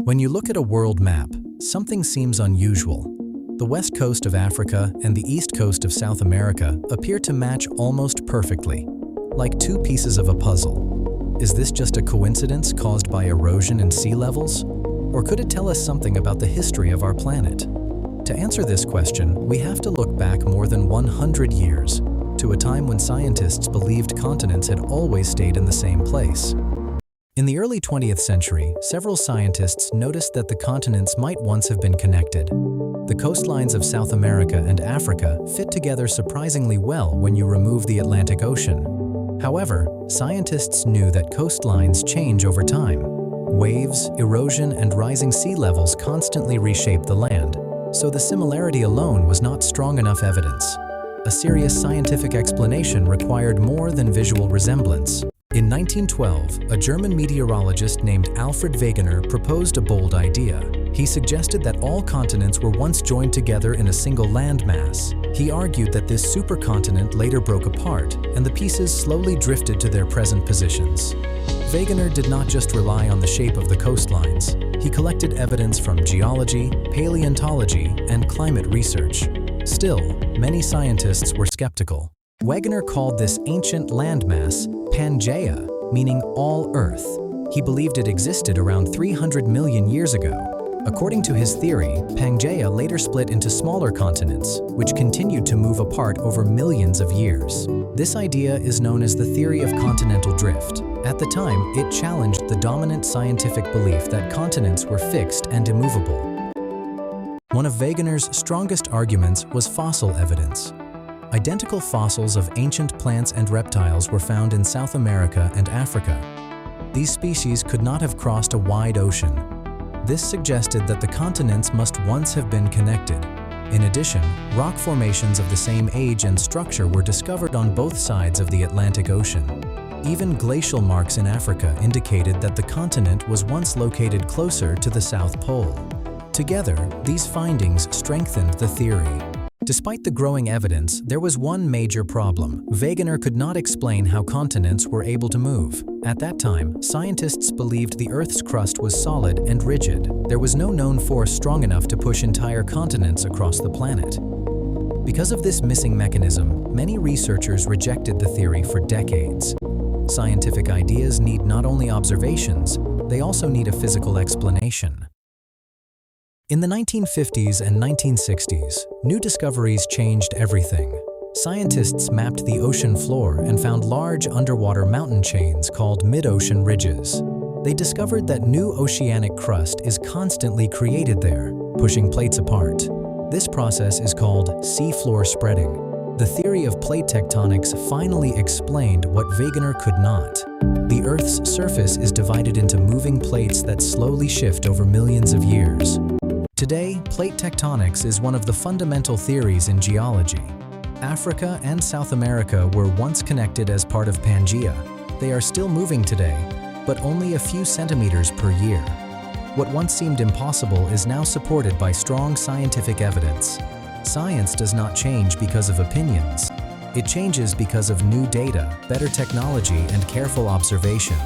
When you look at a world map, something seems unusual. The west coast of Africa and the east coast of South America appear to match almost perfectly, like two pieces of a puzzle. Is this just a coincidence caused by erosion and sea levels? Or could it tell us something about the history of our planet? To answer this question, we have to look back more than 100 years, to a time when scientists believed continents had always stayed in the same place. In the early 20th century, several scientists noticed that the continents might once have been connected. The coastlines of South America and Africa fit together surprisingly well when you remove the Atlantic Ocean. However, scientists knew that coastlines change over time. Waves, erosion, and rising sea levels constantly reshape the land, so the similarity alone was not strong enough evidence. A serious scientific explanation required more than visual resemblance. In 1912, a German meteorologist named Alfred Wegener proposed a bold idea. He suggested that all continents were once joined together in a single landmass. He argued that this supercontinent later broke apart, and the pieces slowly drifted to their present positions. Wegener did not just rely on the shape of the coastlines. He collected evidence from geology, paleontology, and climate research. Still, many scientists were skeptical. Wegener called this ancient landmass Pangaea, meaning all Earth. He believed it existed around 300 million years ago. According to his theory, Pangaea later split into smaller continents, which continued to move apart over millions of years. This idea is known as the theory of continental drift. At the time, it challenged the dominant scientific belief that continents were fixed and immovable. One of Wegener's strongest arguments was fossil evidence. Identical fossils of ancient plants and reptiles were found in South America and Africa. These species could not have crossed a wide ocean. This suggested that the continents must once have been connected. In addition, rock formations of the same age and structure were discovered on both sides of the Atlantic Ocean. Even glacial marks in Africa indicated that the continent was once located closer to the South Pole. Together, these findings strengthened the theory. Despite the growing evidence, there was one major problem. Wegener could not explain how continents were able to move. At that time, scientists believed the Earth's crust was solid and rigid. There was no known force strong enough to push entire continents across the planet. Because of this missing mechanism, many researchers rejected the theory for decades. Scientific ideas need not only observations, they also need a physical explanation. In the 1950s and 1960s, new discoveries changed everything. Scientists mapped the ocean floor and found large underwater mountain chains called mid-ocean ridges. They discovered that new oceanic crust is constantly created there, pushing plates apart. This process is called seafloor spreading. The theory of plate tectonics finally explained what Wegener could not. The Earth's surface is divided into moving plates that slowly shift over millions of years. Today, plate tectonics is one of the fundamental theories in geology. Africa and South America were once connected as part of Pangaea. They are still moving today, but only a few centimeters per year. What once seemed impossible is now supported by strong scientific evidence. Science does not change because of opinions. It changes because of new data, better technology, and careful observation.